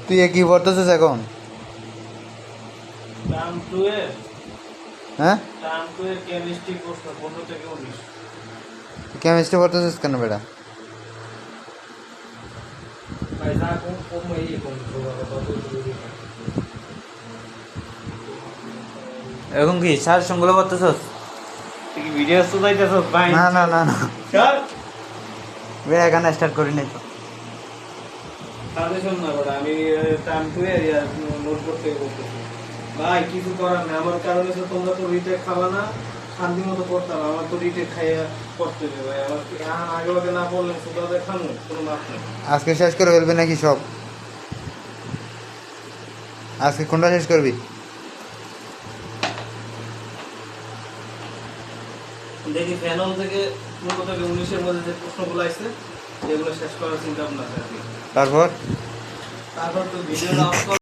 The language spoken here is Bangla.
তুই কি পড়তেছিস এখন? টার্ম 2 এ হ্যাঁ, টার্ম 2 এর কেমিস্ট্রি প্রশ্ন 15 থেকে 19। কেমিস্ট্রি পড়তেছিস কেন বেটা? ভাই যা কোন কোন এই কোন প্রভাবে কত জরুরি। এখন কি স্যার সঙ্গে পড়তেছিস? তুই কি ভিডিও শুনাইতেছস ভাই? না না না না স্যার বেটা, এখানে স্টার্ট করি নাই তো। সাজেশন না বড়, আমি টার্ম 2 এর নোট করতে বলতেছি। ভাই কিছু করার না, আমার কারণে তো তোমরা তো রিটেক খাবা না, শান্তি মতো পড়তে হবে। আমার তো রিটেক খাইয়া পড়তে হবে ভাই। আমার আগে আগে না পড়লে সুদাতে খামু কোনো মাপ নেই। আজকে শেষ করে ফেলবি নাকি সব? আজকে কোনটা শেষ করবি? দেখি ফ্যানল থেকে 15 থেকে 19 এর মধ্যে যে প্রশ্নগুলো আসছে এগুলো শেষ করার চিন্তা ভাবনা আছে আর কি। তারপর তারপর তো ভিডিওটা